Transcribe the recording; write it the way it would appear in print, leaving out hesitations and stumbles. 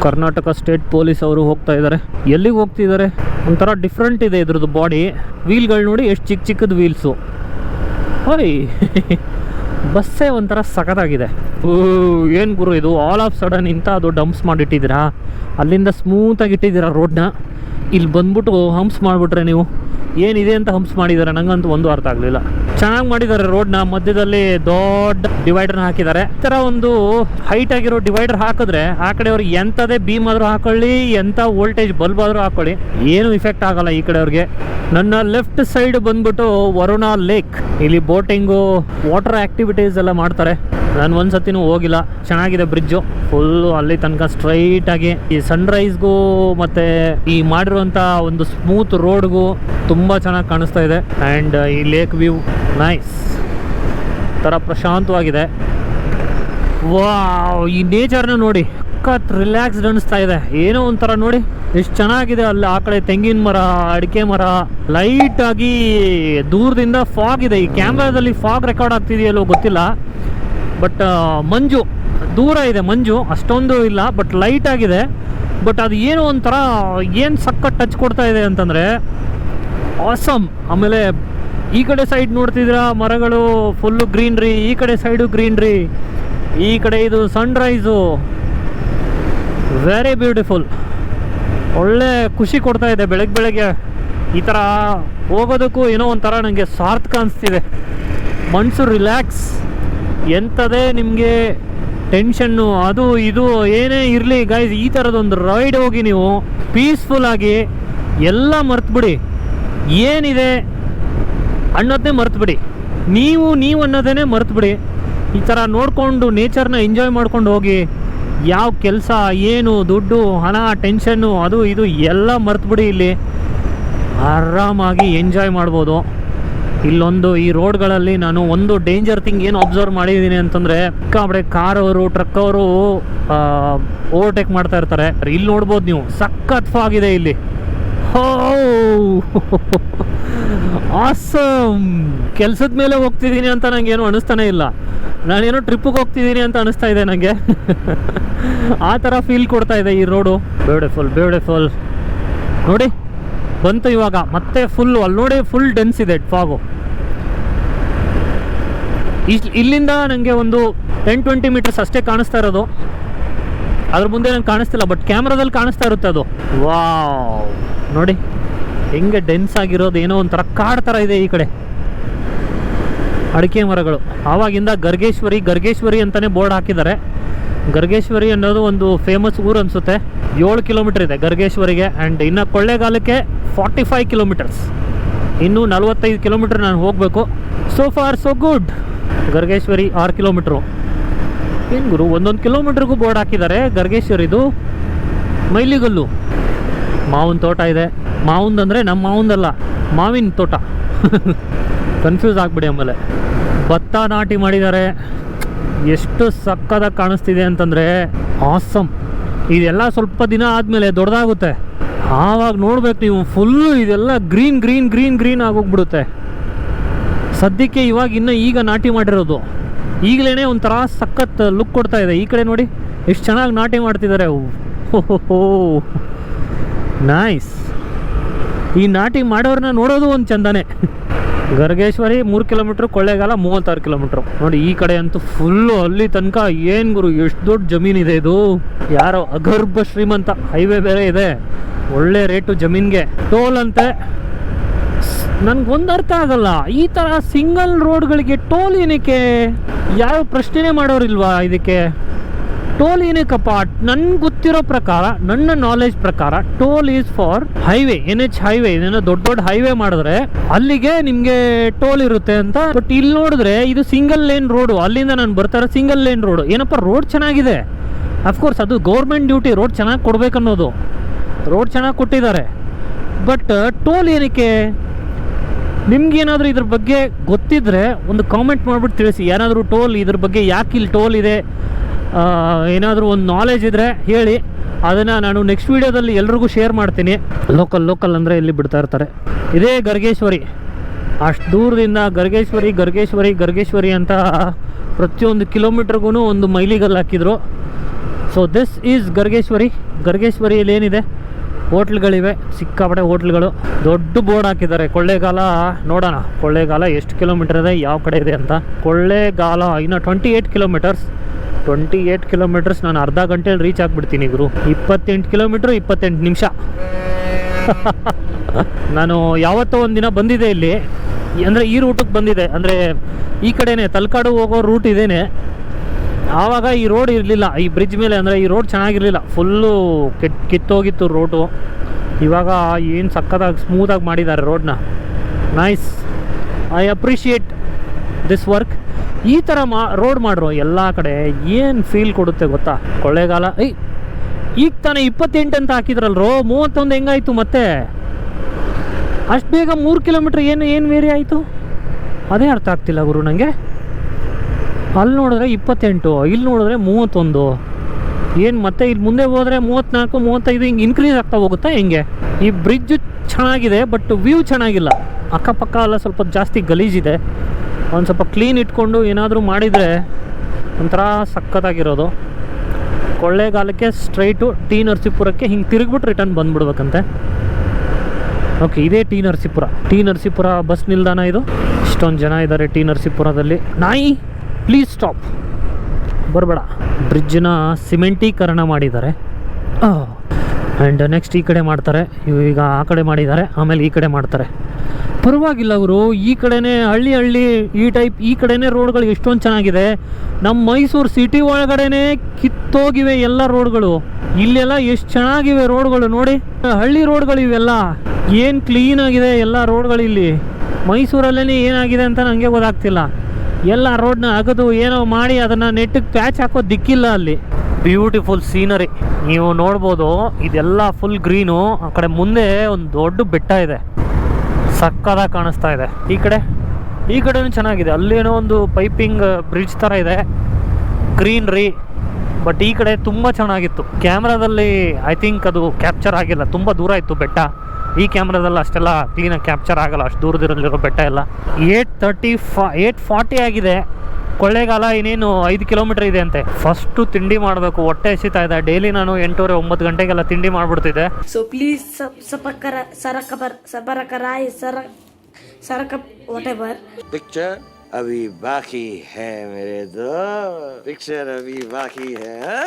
Karnataka state police ಅವರು ಹೋಗ್ತಾ ಇದ್ದಾರೆ. ಎಲ್ಲಿಗೆ ಹೋಗ್ತಿದ್ದಾರೆ? ಒಂಥರ ಡಿಫ್ರೆಂಟ್ ಇದೆ ಇದ್ರದ್ದು ಬಾಡಿ. ವೀಲ್ಗಳು ನೋಡಿ ಎಷ್ಟು ಚಿಕ್ಕ ಚಿಕ್ಕದ ವೀಲ್ಸು. ಓಯ್ ಬಸ್ಸೇ ಒಂಥರ ಸಖತ್ತಾಗಿದೆ. ಏನು ಗುರು ಇದು, ಆಲ್ ಆಫ್ ಸಡನ್ ಇಂಥ ಅದು ಡಂಪ್ಸ್ ಮಾಡಿಟ್ಟಿದ್ದೀರಾ, ಅಲ್ಲಿಂದ ಸ್ಮೂತಾಗಿ ಇಟ್ಟಿದ್ದೀರಾ ರೋಡ್ನ, ಇಲ್ಲಿ ಬಂದ್ಬಿಟ್ಟು ಹಂಪ್ಸ್ ಮಾಡಿಬಿಟ್ರೆ ನೀವು ಏನಿದೆ ಅಂತ ಹಂಪ್ಸ್ ಮಾಡಿದ್ದಾರೆ. ನಂಗಂತೂ ಒಂದು ಅರ್ಥ ಆಗಲಿಲ್ಲ. ಚೆನ್ನಾಗಿ ಮಾಡಿದ್ದಾರೆ ರೋಡ್ನ, ಮಧ್ಯದಲ್ಲಿ ದೊಡ್ಡ ಡಿವೈಡರ್ನ ಹಾಕಿದ್ದಾರೆ. ಈ ಥರ ಒಂದು ಹೈಟ್ ಆಗಿರೋ ಡಿವೈಡರ್ ಹಾಕಿದ್ರೆ ಆ ಕಡೆಯವ್ರಿಗೆ ಎಂಥದೇ ಬೀಮ್ ಆದರೂ ಹಾಕೊಳ್ಳಿ, ಎಂಥ ವೋಲ್ಟೇಜ್ ಬಲ್ಬ್ ಆದರೂ ಹಾಕೊಳ್ಳಿ, ಏನು ಇಫೆಕ್ಟ್ ಆಗಲ್ಲ ಈ ಕಡೆಯವ್ರಿಗೆ. ನನ್ನ ಲೆಫ್ಟ್ ಸೈಡ್ ಬಂದ್ಬಿಟ್ಟು ವರುಣಾ ಲೇಕ್. ಇಲ್ಲಿ ಬೋಟಿಂಗು, ವಾಟರ್ ಆ್ಯಕ್ಟಿವಿಟೀಸ್ ಎಲ್ಲ ಮಾಡ್ತಾರೆ. ನಾನು ಒಂದ್ಸತಿನೂ ಹೋಗಿಲ್ಲ. ಚೆನ್ನಾಗಿದೆ ಬ್ರಿಡ್ಜು ಫುಲ್ಲು ಅಲ್ಲಿ ತನಕ ಸ್ಟ್ರೈಟ್ ಆಗಿ. ಈ ಸನ್ರೈಸ್ಗೂ ಮತ್ತು ಈ ಮಾಡಿರುವಂಥ ಒಂದು ಸ್ಮೂತ್ ರೋಡ್ಗೂ ತುಂಬ ಚೆನ್ನಾಗಿ ಕಾಣಿಸ್ತಾ ಇದೆ. ಆ್ಯಂಡ್ ಈ ಲೇಕ್ ವ್ಯೂ ನೈಸ್, ಥರ ಪ್ರಶಾಂತವಾಗಿದೆ. ವಾವ್, ಈ ನೇಚರ್ನ ನೋಡಿ ಸಖತ್ ರಿಲ್ಯಾಕ್ಸ್ಡ್ ಅನಿಸ್ತಾ ಇದೆ. ಏನೋ ಒಂಥರ ನೋಡಿ ಎಷ್ಟು ಚೆನ್ನಾಗಿದೆ. ಅಲ್ಲಿ ಆ ಕಡೆ ತೆಂಗಿನ ಮರ, ಅಡಿಕೆ ಮರ, ಲೈಟ್ ಆಗಿ ದೂರದಿಂದ ಫಾಗ್ ಇದೆ. ಈ ಕ್ಯಾಮ್ರಾದಲ್ಲಿ ಫಾಗ್ ರೆಕಾರ್ಡ್ ಆಗ್ತಿದೆಯಲ್ಲೋ ಗೊತ್ತಿಲ್ಲ, ಬಟ್ ಮಂಜು ದೂರ ಇದೆ, ಮಂಜು ಅಷ್ಟೊಂದು ಇಲ್ಲ, ಬಟ್ ಲೈಟ್ ಆಗಿದೆ. ಬಟ್ ಅದು ಏನೋ ಒಂಥರ ಏನು ಸಖತ್ ಟಚ್ ಕೊಡ್ತಾ ಇದೆ ಅಂತಂದರೆ ಆಸಮ್. ಆಮೇಲೆ ಈ ಕಡೆ ಸೈಡ್ ನೋಡ್ತಿದ್ದೀರಾ ಮರಗಳು ಫುಲ್ಲು ಗ್ರೀನ್ರಿ, ಈ ಕಡೆ ಸೈಡು ಗ್ರೀನ್ರಿ, ಈ ಕಡೆ ಇದು ಸನ್ರೈಸು, ವೆರಿ ಬ್ಯೂಟಿಫುಲ್. ಒಳ್ಳೆ ಖುಷಿ ಕೊಡ್ತಾ ಇದೆ. ಬೆಳಗ್ಗೆ ಈ ಥರ ಹೋಗೋದಕ್ಕೂ ಏನೋ ಒಂಥರ ನನಗೆ ಸಾರ್ಥಕ ಅನಿಸ್ತಿದೆ. ಮನಸ್ಸು ರಿಲ್ಯಾಕ್ಸ್. ಎಂಥದೇ ನಿಮಗೆ ಟೆನ್ಷನ್ನು ಅದು ಇದು ಏನೇ ಇರಲಿ ಗೈಸ್, ಈ ಥರದೊಂದು ರೈಡ್ ಹೋಗಿ ನೀವು ಪೀಸ್ಫುಲ್ಲಾಗಿ ಎಲ್ಲ ಮರ್ತುಬಿಡಿ, ಏನಿದೆ ಅನ್ನೋದನ್ನೇ ಮರ್ತುಬಿಡಿ, ನೀವು ಅನ್ನೋದೇ ಮರ್ತುಬಿಡಿ. ಈ ಥರ ನೋಡಿಕೊಂಡು ನೇಚರ್ನ ಎಂಜಾಯ್ ಮಾಡ್ಕೊಂಡು ಹೋಗಿ. ಯಾವ ಕೆಲಸ, ಏನು ದುಡ್ಡು, ಹಣ, ಟೆನ್ಷನ್ನು, ಅದು ಇದು ಎಲ್ಲ ಮರ್ತುಬಿಡಿ. ಇಲ್ಲಿ ಆರಾಮಾಗಿ ಎಂಜಾಯ್ ಮಾಡ್ಬೋದು. ಇಲ್ಲೊಂದು ಈ ರೋಡ್ಗಳಲ್ಲಿ ನಾನು ಒಂದು ಡೇಂಜರ್ ಥಿಂಗ್ ಏನು ಅಬ್ಸರ್ವ್ ಮಾಡಿದ್ದೀನಿ ಅಂತಂದರೆ, ಕಡೆ ಕಾರವರು, ಟ್ರಕ್ ಅವರು ಓವರ್ಟೇಕ್ ಮಾಡ್ತಾ ಇರ್ತಾರೆ. ಇಲ್ಲಿ ನೋಡ್ಬೋದು ನೀವು, ಸಖತ್ ಫಾಗ್ ಇದೆ ಇಲ್ಲಿ. ಆಸಮ್. ಕೆಲಸದ ಮೇಲೆ ಹೋಗ್ತಿದ್ದೀನಿ ಅಂತ ನನಗೇನು ಅನಿಸ್ತಾನೆ ಇಲ್ಲ, ನಾನೇನೋ ಟ್ರಿಪ್ಪಿಗೆ ಹೋಗ್ತಿದ್ದೀನಿ ಅಂತ ಅನಿಸ್ತಾ ಇದೆ ನನಗೆ. ಆ ಥರ ಫೀಲ್ ಕೊಡ್ತಾ ಇದೆ ಈ ರೋಡು. Beautiful beautiful. ನೋಡಿ ಬಂತು ಇವಾಗ ಮತ್ತೆ ಫುಲ್ಲು, ಅಲ್ಲಿ ನೋಡಿ ಫುಲ್ ಡೆನ್ಸ್ ಇದೆ ಫಾಗು. ಇಲ್ಲಿಂದ ನನಗೆ ಒಂದು 10-20 ಮೀಟರ್ಸ್ ಅಷ್ಟೇ ಕಾಣಿಸ್ತಾ ಇರೋದು, ಅದ್ರ ಮುಂದೆ ನಂಗೆ ಕಾಣಿಸ್ತಿಲ್ಲ, ಬಟ್ ಕ್ಯಾಮ್ರಾದಲ್ಲಿ ಕಾಣಿಸ್ತಾ ಇರುತ್ತೆ ಅದು. ವಾವ್, ನೋಡಿ ಹೆಂಗೆ ಡೆನ್ಸ್ ಆಗಿರೋದು, ಏನೋ ಒಂಥರ ಕಾಡು ಥರ ಇದೆ ಈ ಕಡೆ. ಅಡಿಕೆ ಮರಗಳು. ಆವಾಗಿಂದ ಗರ್ಗೇಶ್ವರಿ ಅಂತಲೇ ಬೋರ್ಡ್ ಹಾಕಿದ್ದಾರೆ. ಗರ್ಗೇಶ್ವರಿ ಅನ್ನೋದು ಒಂದು ಫೇಮಸ್ ಊರು ಅನಿಸುತ್ತೆ. 7 ಕಿಲೋಮೀಟರ್ ಇದೆ ಗರ್ಗೇಶ್ವರಿಗೆ. ಆ್ಯಂಡ್ ಇನ್ನು ಕೊಳ್ಳೇಗಾಲಕ್ಕೆ 45 ಕಿಲೋಮೀಟರ್ಸ್, ಇನ್ನೂ 45 ಕಿಲೋಮೀಟರ್ ನಾನು ಹೋಗಬೇಕು. So for so good. Gargeshwari 6 kilometre. ಏನು ಗುರು, ಒಂದೊಂದು ಕಿಲೋಮೀಟ್ರಿಗೂ ಬೋರ್ಡ್ ಹಾಕಿದ್ದಾರೆ. ಗರ್ಗೇಶ್ವರಿದು ಮೈಲಿಗಲ್ಲು. ಮಾವಿನ ತೋಟ ಇದೆ. ಮಾವಿಂದಂದರೆ ನಮ್ಮ ಮಾವಿಂದಲ್ಲ, ಮಾವಿನ ತೋಟ. ಕನ್ಫ್ಯೂಸ್ ಆಗಿಬಿಡಿ. ಆಮೇಲೆ ಭತ್ತ ನಾಟಿ ಮಾಡಿದ್ದಾರೆ. ಎಷ್ಟು ಸಕ್ಕದಾಗಿ ಕಾಣಿಸ್ತಿದೆ ಅಂತಂದರೆ ಆಸಮ್. ಇದೆಲ್ಲ ಸ್ವಲ್ಪ ದಿನ ಆದಮೇಲೆ ದೊಡ್ಡದಾಗುತ್ತೆ, ಆವಾಗ ನೋಡ್ಬೇಕು ನೀವು. ಫುಲ್ಲು ಇದೆಲ್ಲ ಗ್ರೀನ್ ಆಗೋಗ್ಬಿಡುತ್ತೆ. ಸದ್ಯಕ್ಕೆ ಇವಾಗ ಈಗ ನಾಟಿ ಮಾಡಿರೋದು, ಈಗಲೇ ಒಂಥರ ಸಖತ್ ಲುಕ್ ಕೊಡ್ತಾ ಇದೆ. ಈ ಕಡೆ ನೋಡಿ ಎಷ್ಟು ಚೆನ್ನಾಗಿ ನಾಟಿ ಮಾಡ್ತಿದ್ದಾರೆ. ಓಹೋ ನೈಸ್. ಈ ನಾಟಿ ಮಾಡೋರನ್ನ ನೋಡೋದು ಒಂದು ಚಂದನೇ. Gargeshwari 3 kilometre, Kollegal 36 kilometre. ನೋಡಿ ಈ ಕಡೆ ಅಂತೂ ಫುಲ್ಲು ಅಲ್ಲಿ ತನಕ. ಏನು ಗುರು, ಎಷ್ಟು ದೊಡ್ಡ ಜಮೀನಿದೆ ಇದು. ಯಾರೋ ಅಗರ್ಭ ಶ್ರೀಮಂತ. ಹೈವೇ ಬೇರೆ ಇದೆ, ಒಳ್ಳೆ ರೇಟು ಜಮೀನಿಗೆ. ಟೋಲ್ ಅಂತೆ. ನನಗೊಂದು ಅರ್ಥ ಆಗಲ್ಲ, ಈ ಥರ ಸಿಂಗಲ್ ರೋಡ್ಗಳಿಗೆ ಟೋಲ್ ಏನಕ್ಕೆ? ಯಾವ ಪ್ರಶ್ನೆ ಮಾಡೋರಿಲ್ವಾ ಇದಕ್ಕೆ? ಟೋಲ್ ಏನಕ್ಕಪ್ಪ? ನನ್ಗೆ ಗೊತ್ತಿರೋ ಪ್ರಕಾರ, ನನ್ನ ನಾಲೆಜ್ ಪ್ರಕಾರ, toll is for highway, NH highway. ಇದನ್ನ ದೊಡ್ಡ ಹೈವೇ ಮಾಡಿದ್ರೆ ಅಲ್ಲಿಗೆ ನಿಮಗೆ ಟೋಲ್ ಇರುತ್ತೆ ಅಂತ. ಬಟ್ ಇಲ್ಲಿ ನೋಡಿದ್ರೆ ಇದು ಸಿಂಗಲ್ ಲೇನ್ ರೋಡು. ಅಲ್ಲಿಂದ ನಾನು ಬರ್ತಾರೆ ಸಿಂಗಲ್ ಲೇನ್ ರೋಡು. ಏನಪ್ಪ, ರೋಡ್ ಚೆನ್ನಾಗಿದೆ, ಅಫ್ಕೋರ್ಸ್ ಅದು ಗೌರ್ಮೆಂಟ್ ಡ್ಯೂಟಿ, ರೋಡ್ ಚೆನ್ನಾಗಿ ಕೊಡ್ಬೇಕನ್ನೋದು. ರೋಡ್ ಚೆನ್ನಾಗಿ ಕೊಟ್ಟಿದ್ದಾರೆ, ಬಟ್ ಟೋಲ್ ಏನಕ್ಕೆ? ನಿಮ್ಗೇನಾದರೂ ಇದ್ರ ಬಗ್ಗೆ ಗೊತ್ತಿದ್ರೆ ಒಂದು ಕಾಮೆಂಟ್ ಮಾಡಿಬಿಟ್ಟು ತಿಳಿಸಿ. ಏನಾದರೂ ಟೋಲ್ ಇದ್ರ ಬಗ್ಗೆ ಯಾಕೆ ಇಲ್ಲಿ ಟೋಲ್ ಇದೆ, ಏನಾದರೂ ಒಂದು ನಾಲೆಜ್ ಇದ್ದರೆ ಹೇಳಿ. ಅದನ್ನು ನಾನು ನೆಕ್ಸ್ಟ್ ವೀಡಿಯೋದಲ್ಲಿ ಎಲ್ರಿಗೂ ಶೇರ್ ಮಾಡ್ತೀನಿ. ಲೋಕಲ್ ಅಂದರೆ ಇಲ್ಲಿ ಬಿಡ್ತಾ ಇರ್ತಾರೆ. ಇದೇ ಗರ್ಗೇಶ್ವರಿ. ಅಷ್ಟು ದೂರದಿಂದ ಗರ್ಗೇಶ್ವರಿ ಅಂತ ಪ್ರತಿಯೊಂದು ಕಿಲೋಮೀಟ್ರಿಗೂ ಒಂದು ಮೈಲಿಗಲ್ಲು ಹಾಕಿದ್ರು. ಸೊ ದಿಸ್ ಈಸ್ ಗರ್ಗೇಶ್ವರಿಯಲ್ಲಿ ಏನಿದೆ, ಹೋಟ್ಲ್ಗಳಿವೆ, ಸಿಕ್ಕಾಪಟ್ಟೆ ಹೋಟ್ಲ್ಗಳು. ದೊಡ್ಡ ಬೋರ್ಡ್ ಹಾಕಿದ್ದಾರೆ ಕೊಳ್ಳೇಗಾಲ. ನೋಡೋಣ ಕೊಳ್ಳೇಗಾಲ ಎಷ್ಟು ಕಿಲೋಮೀಟರ್ ಇದೆ, ಯಾವ ಕಡೆ ಇದೆ ಅಂತ. ಕೊಳ್ಳೇಗಾಲ ಇನ್ನು 28 ಕಿಲೋಮೀಟರ್ಸ್. ನಾನು ಅರ್ಧ ಗಂಟೆಯಲ್ಲಿ ರೀಚ್ ಆಗಿಬಿಡ್ತೀನಿ ಗುರು. 28 ಕಿಲೋಮೀಟ್ರ್ 28 ನಿಮಿಷ. ನಾನು ಯಾವತ್ತೋ ಒಂದಿನ ಬಂದಿದೆ ಇಲ್ಲಿ, ಅಂದರೆ ಈ ರೂಟಿಗೆ ಬಂದಿದೆ, ಅಂದರೆ ಈ ಕಡೆನೇ ತಲಕಾಡು ಹೋಗೋ ರೂಟ್ ಇದೇನೆ. ಆವಾಗ ಈ ರೋಡ್ ಇರಲಿಲ್ಲ, ಈ ಬ್ರಿಡ್ಜ್ ಮೇಲೆ, ಅಂದರೆ ಈ ರೋಡ್ ಚೆನ್ನಾಗಿರಲಿಲ್ಲ, ಫುಲ್ಲು ಕಿತ್ತೋಗಿತ್ತು ರೋಡು. ಇವಾಗ ಏನು ಸಕ್ಕತ್ತಾಗಿ ಸ್ಮೂತಾಗಿ ಮಾಡಿದ್ದಾರೆ ರೋಡ್ನ. Nice, I appreciate this work. ಈ ಥರ ರೋಡ್ ಮಾಡ್ರು ಎಲ್ಲ ಕಡೆ, ಏನು ಫೀಲ್ ಕೊಡುತ್ತೆ ಗೊತ್ತಾ. ಕೊಳ್ಳೇಗಾಲ ಈಗ ತಾನೇ 28 ಅಂತ ಹಾಕಿದ್ರಲ್ರೋ, 31 ಹೆಂಗಾಯಿತು ಮತ್ತೆ? ಅಷ್ಟು ಬೇಗ 3 ಕಿಲೋಮೀಟ್ರ್ ಏನು ವೇರಿ ಆಯಿತು, ಅದೇ ಅರ್ಥ ಆಗ್ತಿಲ್ಲ ಗುರು ನನಗೆ. ಅಲ್ಲಿ ನೋಡಿದ್ರೆ 28, ಇಲ್ಲಿ ನೋಡಿದ್ರೆ 31. ಏನು ಮತ್ತೆ ಇಲ್ಲಿ ಮುಂದೆ ಹೋದರೆ 34, 35 ಹಿಂಗೆ ಇನ್ಕ್ರೀಸ್ ಆಗ್ತಾ ಹೋಗುತ್ತಾ ಹೆಂಗೆ? ಈ ಬ್ರಿಡ್ಜ್ ಚೆನ್ನಾಗಿದೆ, ಬಟ್ ವ್ಯೂ ಚೆನ್ನಾಗಿಲ್ಲ. ಅಕ್ಕಪಕ್ಕ ಎಲ್ಲ ಸ್ವಲ್ಪ ಜಾಸ್ತಿ ಗಲೀಜಿದೆ. ಒಂದು ಸ್ವಲ್ಪ ಕ್ಲೀನ್ ಇಟ್ಕೊಂಡು ಏನಾದರೂ ಮಾಡಿದರೆ ಒಂಥರ ಸಖತ್ತಾಗಿರೋದು. ಕೊಳ್ಳೇಗಾಲಕ್ಕೆ ಸ್ಟ್ರೈಟು ಟಿ ನರಸೀಪುರಕ್ಕೆ ಹಿಂಗೆ ತಿರುಗ್ಬಿಟ್ಟು ರಿಟರ್ನ್ ಬಂದ್ಬಿಡ್ಬೇಕಂತೆ. ಓಕೆ, ಇದೇ ಟಿ ನರಸೀಪುರ ಬಸ್ ನಿಲ್ದಾಣ ಇದು. ಇಷ್ಟೊಂದು ಜನ ಇದ್ದಾರೆ ಟಿ ನರಸೀಪುರದಲ್ಲಿ. ನಾಯಿ ಪ್ಲೀಸ್ ಸ್ಟಾಪ್, ಬರಬೇಡ. ಬ್ರಿಡ್ಜನ್ನ ಸಿಮೆಂಟೀಕರಣ ಮಾಡಿದ್ದಾರೆ. ಆ್ಯಂಡ್ ನೆಕ್ಸ್ಟ್ ಈ ಕಡೆ ಮಾಡ್ತಾರೆ, ಈಗ ಆ ಕಡೆ ಮಾಡಿದ್ದಾರೆ, ಆಮೇಲೆ ಈ ಕಡೆ ಮಾಡ್ತಾರೆ. ಪರವಾಗಿಲ್ಲ ಅವರು, ಈ ಕಡೆನೇ ಹಳ್ಳಿ ಈ ಟೈಪ್, ಈ ಕಡೆನೇ ರೋಡ್ಗಳು ಎಷ್ಟೊಂದು ಚೆನ್ನಾಗಿದೆ. ನಮ್ಮ ಮೈಸೂರು ಸಿಟಿ ಒಳಗಡೆನೇ ಕಿತ್ತೋಗಿವೆ ಎಲ್ಲ ರೋಡ್ಗಳು. ಇಲ್ಲೆಲ್ಲ ಎಷ್ಟು ಚೆನ್ನಾಗಿವೆ ರೋಡ್ಗಳು ನೋಡಿ, ಹಳ್ಳಿ ರೋಡ್ಗಳು ಇವೆಲ್ಲ. ಏನು ಕ್ಲೀನಾಗಿದೆ ಎಲ್ಲ ರೋಡ್ಗಳು ಇಲ್ಲಿ. ಮೈಸೂರಲ್ಲೇ ಏನಾಗಿದೆ ಅಂತ ನನಗೆ ಗೊತ್ತಾಗ್ತಿಲ್ಲ. ಎಲ್ಲ ರೋಡ್ನ ಅಗದು ಏನೋ ಮಾಡಿ ಅದನ್ನು ನೆಟ್ಟಿಗೆ ಪ್ಯಾಚ್ ಹಾಕೋ ದಿಕ್ಕಿಲ್ಲ ಅಲ್ಲಿ. ಬ್ಯೂಟಿಫುಲ್ ಸೀನರಿ ನೀವು ನೋಡ್ಬೋದು, ಇದೆಲ್ಲ ಫುಲ್ ಗ್ರೀನು. ಆ ಕಡೆ ಮುಂದೆ ಒಂದು ದೊಡ್ಡ ಬೆಟ್ಟ ಇದೆ, ಸಕ್ಕದಾಗಿ ಕಾಣಿಸ್ತಾ ಇದೆ. ಈ ಕಡೆನೂ ಚೆನ್ನಾಗಿದೆ, ಅಲ್ಲೇನೋ ಒಂದು ಪೈಪಿಂಗ್ ಬ್ರಿಡ್ಜ್ ಥರ ಇದೆ, ಗ್ರೀನ್ರಿ. ಬಟ್ ಈ ಕಡೆ ತುಂಬ ಚೆನ್ನಾಗಿತ್ತು. ಕ್ಯಾಮ್ರಾದಲ್ಲಿ ಐ ಥಿಂಕ್ ಅದು ಕ್ಯಾಪ್ಚರ್ ಆಗಿಲ್ಲ, ತುಂಬ ದೂರ ಇತ್ತು ಬೆಟ್ಟ. ಈ ಕ್ಯಾಮ್ರಾದಲ್ಲಿ ಅಷ್ಟೆಲ್ಲ ಕ್ಲೀನಾಗಿ ಕ್ಯಾಪ್ಚರ್ ಆಗಲ್ಲ, ಅಷ್ಟು ದೂರದಿರಲಿರೋ ಬೆಟ್ಟ ಎಲ್ಲ. 8:40 ಆಗಿದೆ. ಕೊಳ್ಳೇಗಾಲ ಇನ್ನೇನು 5 ಕಿಲೋಮೀಟರ್ ಇದೆ ಅಂತೆ. ಫಸ್ಟು ತಿಂಡಿ ಮಾಡಬೇಕು, ಹೊಟ್ಟೆ ಹಸಿತಾ ಇದೆ. ಡೈಲಿ ನಾನು 8:30-9 ಗಂಟೆಗೆಲ್ಲ ತಿಂಡಿ ಮಾಡಿಬಿಡ್ತಿದ್ದೆ. So please whatever. Picture अभी बाकी है मेरे दोस्त, पिक्चर अभी बाकी है.